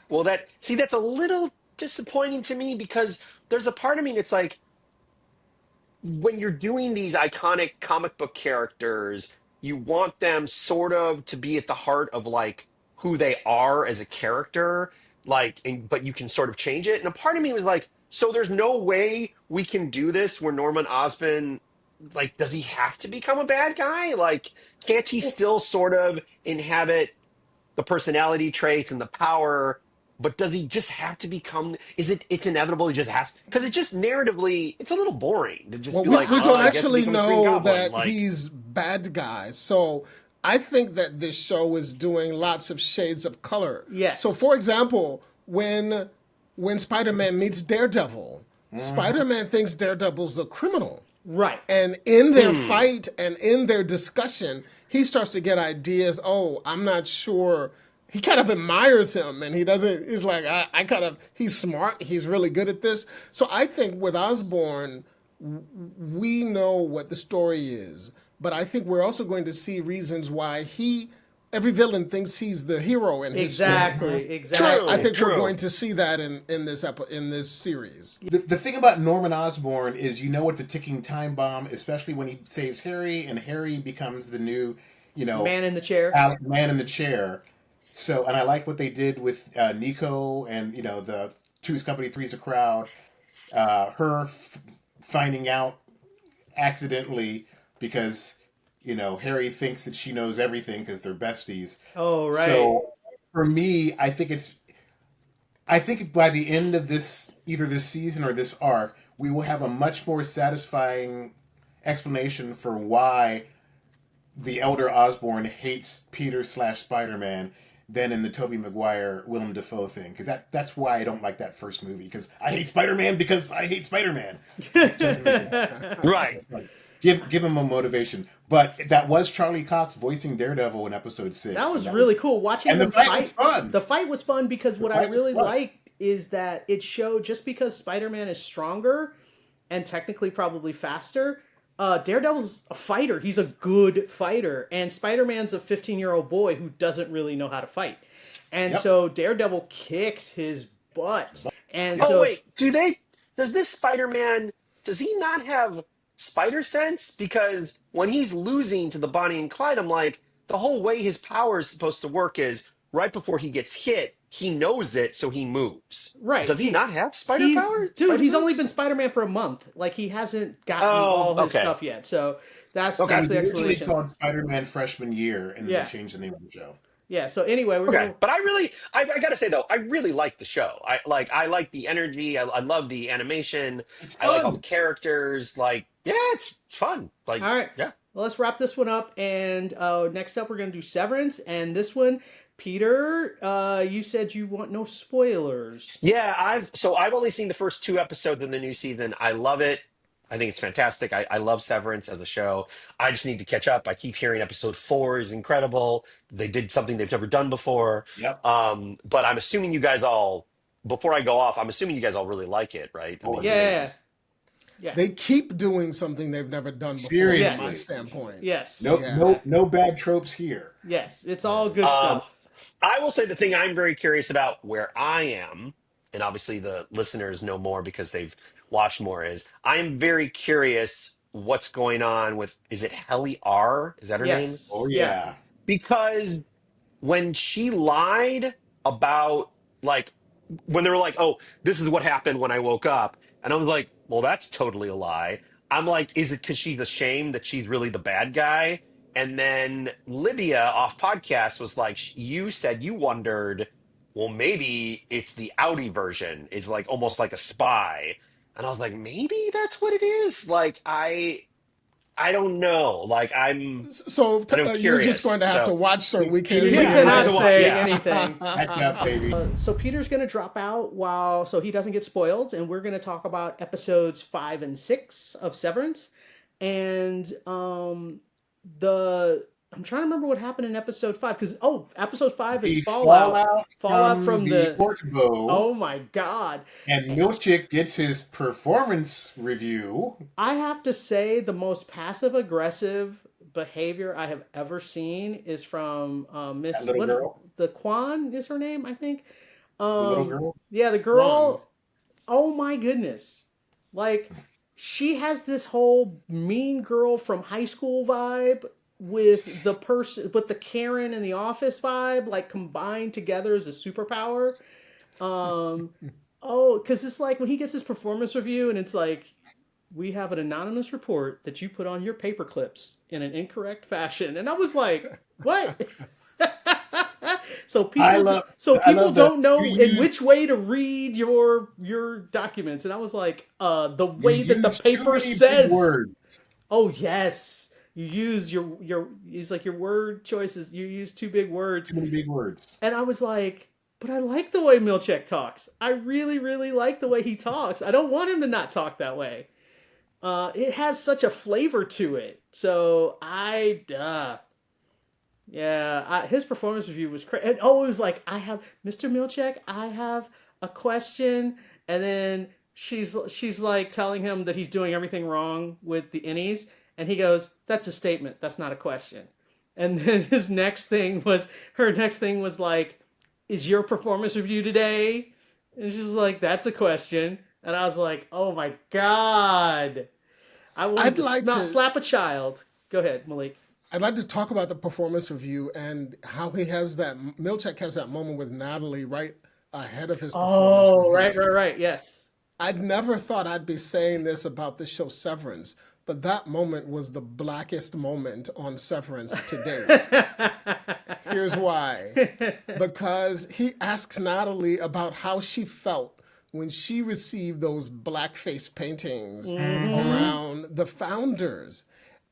well, that's a little disappointing to me because there's a part of me that's like, when you're doing these iconic comic book characters, you want them sort of to be at the heart of like who they are as a character, like, but you can sort of change it. And a part of me was like, so there's no way we can do this where Norman Osborn, like, does he have to become a bad guy? Like, can't he still sort of inhabit the personality traits and the power, but does he just have to become, it's inevitable he just has, because it just narratively it's a little boring to just Well, be like, we oh, don't I guess he actually becomes Green know Goblin. that Like, he's bad guy. So I think that this show is doing lots of shades of color. Yes. So for example, when Spider-Man meets Daredevil, Spider-Man thinks Daredevil's a criminal. right. And in their fight and in their discussion, he starts to get ideas. Oh, I'm not sure. He kind of admires him, and he doesn't. He's like, I kind of. He's smart. He's really good at this. So I think with Osborn, we know what the story is, but I think we're also going to see reasons why every villain thinks he's the hero in his story. Exactly. I think True. we're going to see that in this series. The thing about Norman Osborn is you know it's a ticking time bomb, especially when he saves Harry, and Harry becomes the new, Man in the chair. man in the chair. So, and I like what they did with Nico and, the Two's Company, Three's a Crowd. Her finding out accidentally because, Harry thinks that she knows everything because they're besties. Oh, right. So, for me, I think by the end of either this season or this arc, we will have a much more satisfying explanation for why the elder Osborn hates Peter/Spider-Man than in the Tobey Maguire Willem Dafoe thing, because that's why I don't like that first movie, because I hate Spider-Man because I hate Spider-Man. right. Give him a motivation. But that was Charlie Cox voicing Daredevil in episode 6. That was really cool. Watching and the them fight was fun. The fight was fun because what I fight was really fun. liked is that it showed, just because Spider-Man is stronger and technically probably faster, Daredevil's a fighter. He's a good fighter. And Spider-Man's a 15-year-old boy who doesn't really know how to fight. And so Daredevil kicks his butt. And Oh so wait, does this Spider-Man, does he not have spider sense? Because when he's losing to the Bonnie and Clyde, I'm like, the whole way his power is supposed to work is right before he gets hit, he knows it, so he moves. Right. Does he not have spider he's power? dude. Spider He's only sense? been Spider-Man for a month. Like he hasn't gotten Oh, all his okay. stuff yet. So that's Okay. It that's was the originally explanation. called Spider-Man Freshman Year, and then Yeah. they changed the name of the show. Yeah. So anyway, we're Okay, gonna. but I gotta say though, I really like the show. I like the energy. I love the animation. It's I like all the fun. characters. Like, yeah, it's fun. Like, All right. yeah. Well, let's wrap this one up. And next up, we're gonna do Severance. And this one, Peter, you said you want no spoilers. Yeah, I've only seen the first 2 episodes of the new season. I love it. I think it's fantastic. I love Severance as a show. I just need to catch up. I keep hearing episode 4 is incredible. They did something they've never done before. Yep. But I'm assuming you guys all, before I go off, I'm assuming you guys all really like it, right? I Oh, mean, Yeah. Yeah. They keep doing something they've never done before, Seriously. from my standpoint. Yes. No, Yeah. no bad tropes here. Yes. It's all good Um, stuff. I will say the thing I'm very curious about where I am, and obviously the listeners know more because they've watched more, is I am very curious what's going on with, is it Helly R? Is that her name? Yes. Oh Yeah. yeah. Because when she lied about, like, when they were like, oh, this is what happened when I woke up, and I was like, well, that's totally a lie. I'm like, is it because she's ashamed that she's really the bad guy? And then Libya off podcast was like, you said you wondered, well, maybe it's the Audi version, is like almost like a spy. And I was like, maybe that's what it is. Like, I don't know. Like, So I'm you're curious. just going to have So- to watch so we can You see. Yeah, cannot might as well, say yeah. anything. Catch up, baby. So Peter's going to drop out so he doesn't get spoiled, and we're going to talk about episodes 5 and 6 of Severance, and I'm trying to remember what happened in episode 5 because episode 5 The is Fallout from from the Portabo, Oh my God! and Milchick gets his performance review. I have to say the most passive aggressive behavior I have ever seen is from Miss That little girl? The Quan is her name, I think. The little girl. Yeah, the girl. Oh my goodness. Like, she has this whole mean girl from high school vibe with the Karen in the office vibe, like combined together as a superpower. Because it's like when he gets his performance review and it's like, we have an anonymous report that you put on your paper clips in an incorrect fashion. And I was like, what? So people don't know in which way to read your documents. And I was like, the way that the paper says. Words. Oh yes. You use he's like your word choices. You use too big words. Too many big words. And I was like, but I like the way Milchick talks. I really, really like the way he talks. I don't want him to not talk that way. It has such a flavor to it. So his performance review was crazy. And it was like, Mr. Milchick, I have a question. And then she's like telling him that he's doing everything wrong with the innies. And he goes, that's a statement. That's not a question. And then her next thing was like, is your performance review today? And she's like, that's a question. And I was like, oh my God. I wanted to slap a child. Go ahead, Malik. I'd like to talk about the performance review and how Milchick has that moment with Natalie right ahead of his performance review. Right, yes. I'd never thought I'd be saying this about the show Severance, but that moment was the blackest moment on Severance to date. Here's why. Because he asks Natalie about how she felt when she received those blackface paintings around the founders.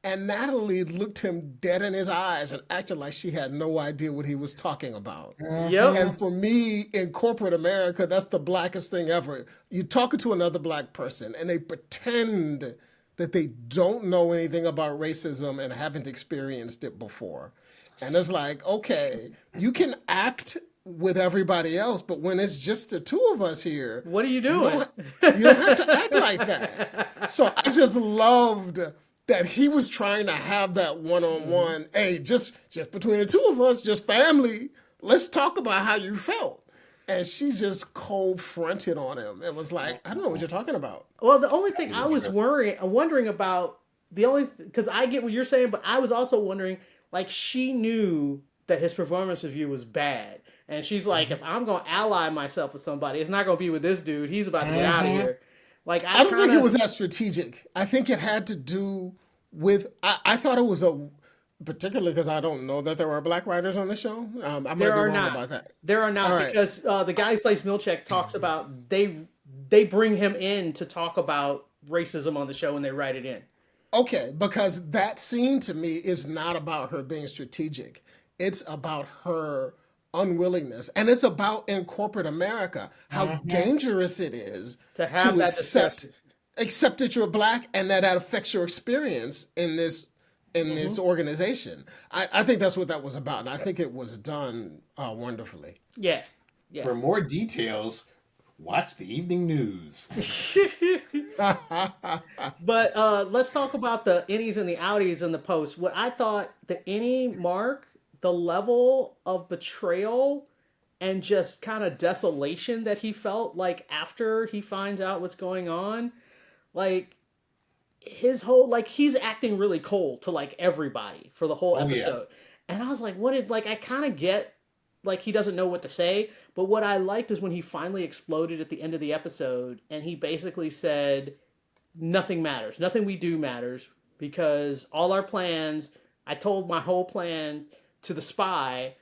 And Natalie looked him dead in his eyes and acted like she had no idea what he was talking about. Yep. And for me, in corporate America, that's the blackest thing ever. You're talking to another black person and they pretend that they don't know anything about racism and haven't experienced it before. And it's like, okay, you can act with everybody else, but when it's just the two of us here, what are you doing? You don't have to act like that. So I just loved that he was trying to have that one-on-one, hey, just between the two of us, just family, let's talk about how you felt. And she just cold fronted on him and was like, I don't know what you're talking about. Well, the only thing I was wondering about, because I get what you're saying, but I was also wondering, like, she knew that his performance review was bad. And she's like, if I'm going to ally myself with somebody, it's not going to be with this dude. He's about to get out of here. Like, I don't think it was that strategic. I think it had to do with. I thought it was particularly because I don't know that there were black writers on the show. I might be wrong about that. There are not, All right. because the guy who plays Milchek talks about they bring him in to talk about racism on the show and they write it in. Okay, because that scene to me is not about her being strategic. It's about her unwillingness. And it's about in corporate America how dangerous it is To have that discussion. accept that you're black and that affects your experience in this organization. I think that's what that was about. And I think it was done wonderfully. Yeah. For more details, watch the evening news. But let's talk about the innies and the outies in the post. What I thought, the innie Mark, the level of betrayal and just kind of desolation that he felt like after he finds out what's going on, like his whole, like he's acting really cold to like everybody for the whole episode. And I was like, I kind of get like he doesn't know what to say, but what I liked is when he finally exploded at the end of the episode and he basically said, nothing matters. Nothing we do matters because all our plans, I told my whole plan to the spy,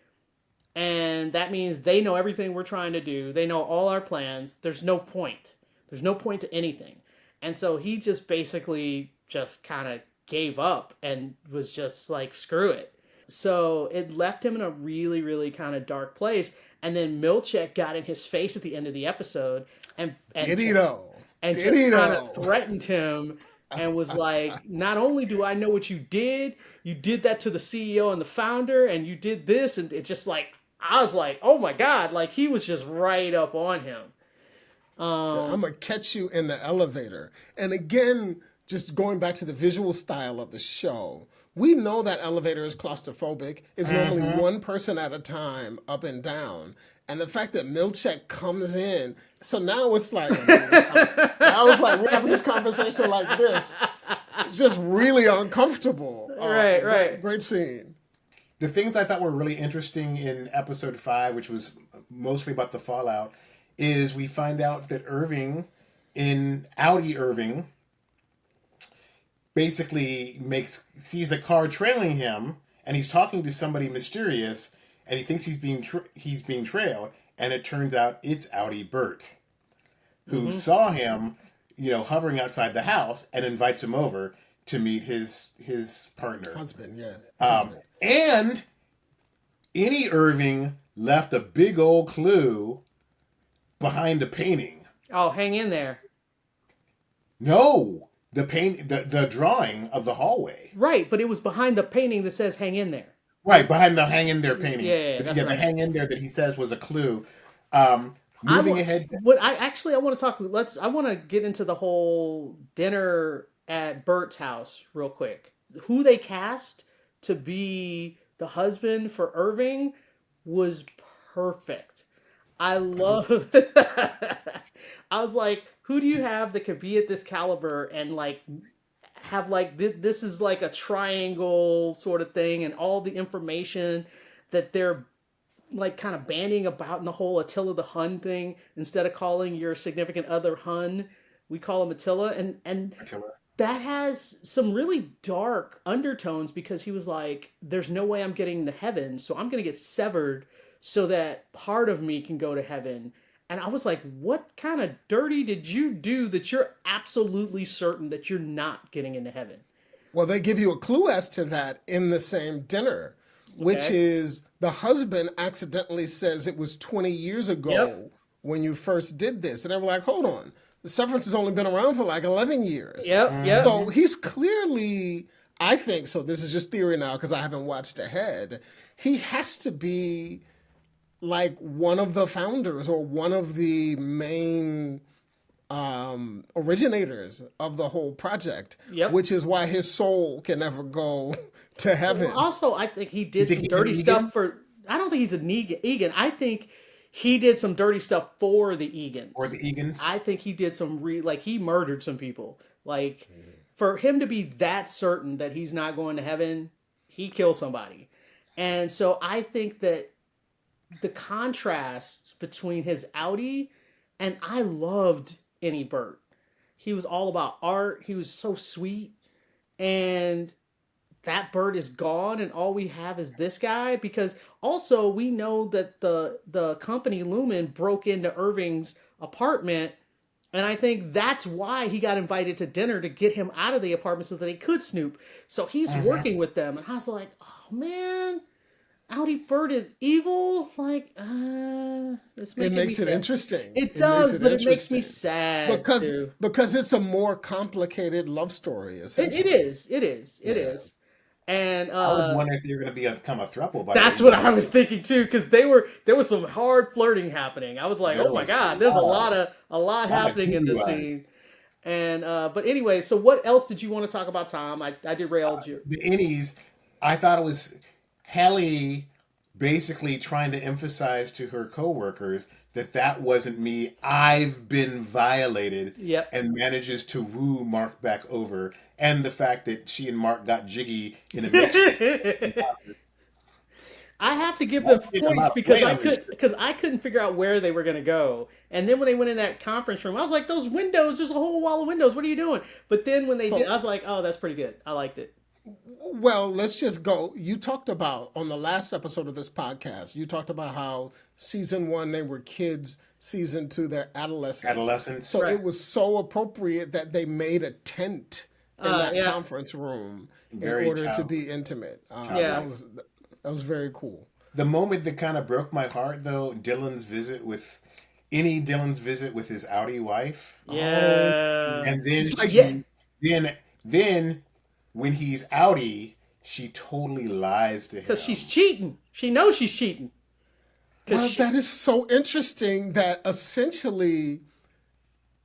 and that means they know everything we're trying to do. They know all our plans. There's no point. There's no point to anything. And so he just basically just kind of gave up and was just like, screw it. So it left him in a really, really kind of dark place. And then Milchek got in his face at the end of the episode and Did he though? and Did just he kind though? of threatened him and was like, not only do I know what you did that to the CEO and the founder, and you did this, and it's just like, I was like, oh my God, like he was just right up on him. I'm going to catch you in the elevator. And again, just going back to the visual style of the show, we know that elevator is claustrophobic. It's normally one person at a time, up and down. And the fact that Milchek comes in, so now it's like, I was like, we're having this conversation like this. It's just really uncomfortable. Right. Great scene. The things I thought were really interesting in episode 5, which was mostly about the fallout, is we find out that Audi Irving, basically sees a car trailing him, and he's talking to somebody mysterious, and he thinks he's being trailed, and it turns out it's Audi Bert, who saw him, hovering outside the house, and invites him over to meet his partner. Husband, yeah. And Annie Irving left a big old clue behind a painting. Oh, hang in there. No, the drawing of the hallway. Right, but it was behind the painting that says "hang in there." Right, behind the hang in there painting. Yeah, that's the right. hang in there that he says was a clue. Moving ahead. I want to talk. I want to get into the whole dinner at Bert's house real quick. Who they cast to be the husband for Irving was perfect. I love. I was like, who do you have that could be at this caliber and like have like this is like a triangle sort of thing, and all the information that they're like kind of bandying about in the whole Attila the Hun thing. Instead of calling your significant other Hun, we call him Attila, and Attila. that has some really dark undertones because he was like, there's no way I'm getting to heaven, so I'm going to get severed so that part of me can go to heaven. And I was like, what kind of dirty did you do that you're absolutely certain that you're not getting into heaven? Well, they give you a clue as to that in the same dinner, which is the husband accidentally says it was 20 years ago when you first did this. And they were like, hold on. The Severance has only been around for like 11 years. Yep. So he's clearly, I think, so this is just theory now because I haven't watched ahead, he has to be like one of the founders or one of the main originators of the whole project, which is why his soul can never go to heaven. Well, also, I think he did some dirty stuff for... I don't think he's an Egan. I think he did some dirty stuff for the Egans. Or the Egans. I think he did some... he murdered some people. Like, for him to be that certain that he's not going to heaven, he killed somebody. And so I think that the contrast between his Audi and I loved Any Burt. He was all about art. He was so sweet. And that bird is gone and all we have is this guy because also we know that the company Lumen broke into Irving's apartment and I think that's why he got invited to dinner to get him out of the apartment so that they could snoop. So he's working with them and I was like, "Oh man, Audi Bird is evil." Like, this It makes me it sad. interesting. It does, but it makes me interesting. sad too. Because it's a more complicated love story, essentially. It is. And I was wondering if they were going to become a throuple. that's what I was thinking too, because there was some hard flirting happening. I was like, There oh my was god, a there's lot. a lot happening in this Cuckoo scene. And but anyway, so what else did you want to talk about, Tom? I derailed you. The innies, I thought it was Hallie basically trying to emphasize to her coworkers that wasn't me. I've been violated. Yep. And manages to woo Mark back over. And the fact that she and Mark got jiggy in a mix. I have to give them Mark did a lot points of because playing on I couldn't figure out where they were going to go. And then when they went in that conference room, I was like, those windows, there's a whole wall of windows. What are you doing? But then when they did, I was like, oh, that's pretty good. I liked it. Well, let's just go. You talked about, on the last episode of this podcast, you talked about how season 1, they were kids. Season 2, they're adolescents. So Right. it was so appropriate that they made a tent in that yeah. conference room Very in order to child- be intimate. Yeah. That was very cool. The moment that kind of broke my heart, though, Dylan's visit with his Audi wife. Yeah. And then like- then when he's outie, she totally lies to him. Because she's cheating. She knows she's cheating. Well, that is so interesting that essentially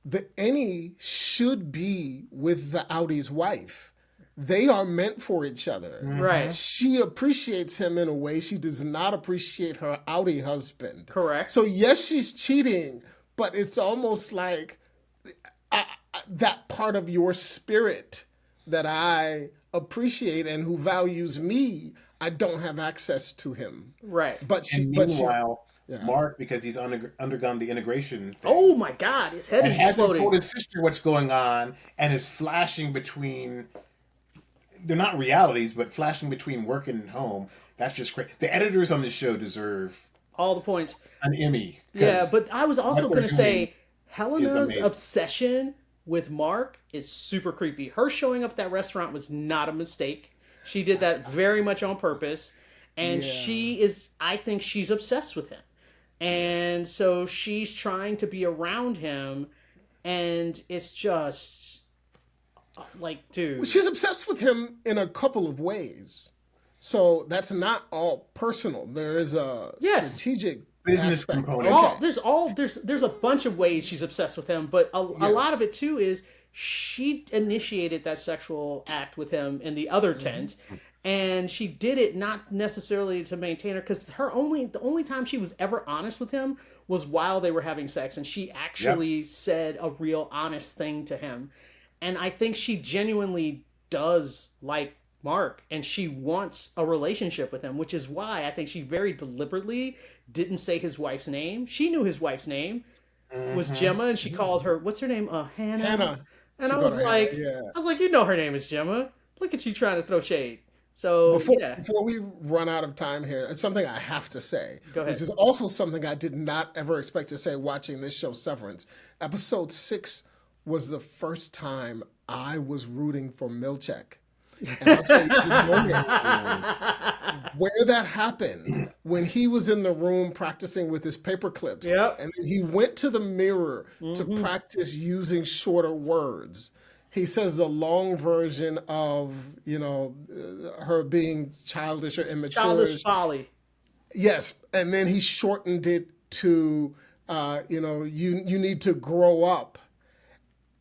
the Annie should be with the Audi's wife. They are meant for each other. Right. She appreciates him in a way she does not appreciate her Audi husband. Correct. So yes, she's cheating, but it's almost like that part of your spirit that I appreciate and who values me, I don't have access to him. Right. But And meanwhile, Mark, because he's undergone the integration thing, Oh my God, his head and is hasn't exploding. told his sister what's going on, and is flashing between. They're not realities, but flashing between work and home. That's just great. The editors on this show deserve All the points. an Emmy. 'cause Yeah, but I was also what going they're to say doing is Helena's amazing. obsession with Mark is super creepy. Her showing up at that restaurant was not a mistake. She did that very much on purpose. And I think she's obsessed with him. And so she's trying to be around him. And it's just like, dude. she's obsessed with him in a couple of ways. So that's not all personal. There is a strategic business aspect. component. There's a bunch of ways she's obsessed with him, but a lot of it too is she initiated that sexual act with him in the other tent, and she did it not necessarily to maintain her, because the only time she was ever honest with him was while they were having sex, and she actually said a real honest thing to him, and I think she genuinely does like Mark, and she wants a relationship with him, which is why I think she very deliberately didn't say his wife's name. She knew his wife's name was Gemma, and she called her, what's her name? Hannah. Hannah. And She I called was her like, Hannah, yeah. I was like, you know her name is Gemma. Look at you trying to throw shade. So Before we run out of time here, it's something I have to say. Go ahead. Which is also something I did not ever expect to say watching this show, Severance. Episode 6 was the first time I was rooting for Milchek. And I'll tell you the moment where that happened, when he was in the room practicing with his paper clips, Yep. and then he went to the mirror to practice using shorter words. He says the long version of, her being childish or immature. childish folly. Yes, and then he shortened it to, you need to grow up.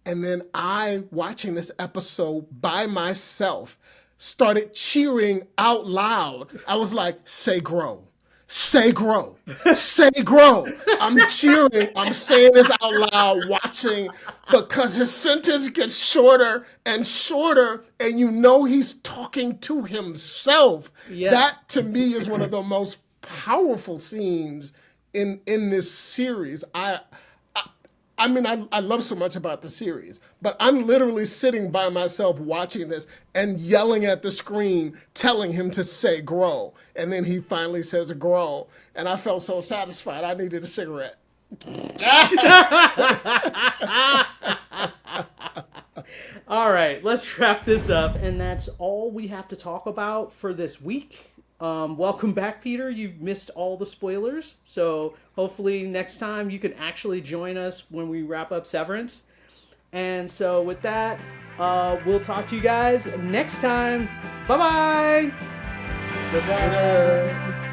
And then I, watching this episode by myself, started cheering out loud. I was like, say grow. Say grow. Say grow. I'm cheering. I'm saying this out loud, watching, because his sentence gets shorter and shorter, and he's talking to himself. Yes. That, to me, is one of the most powerful scenes in this series. I mean, I love so much about the series, but I'm literally sitting by myself watching this and yelling at the screen, telling him to say grow. And then he finally says grow. And I felt so satisfied. I needed a cigarette. All right, let's wrap this up. And that's all we have to talk about for this week. Welcome back, Peter. You missed all the spoilers. So hopefully next time you can actually join us when we wrap up Severance. And so with that, we'll talk to you guys next time. Bye-bye. Goodbye.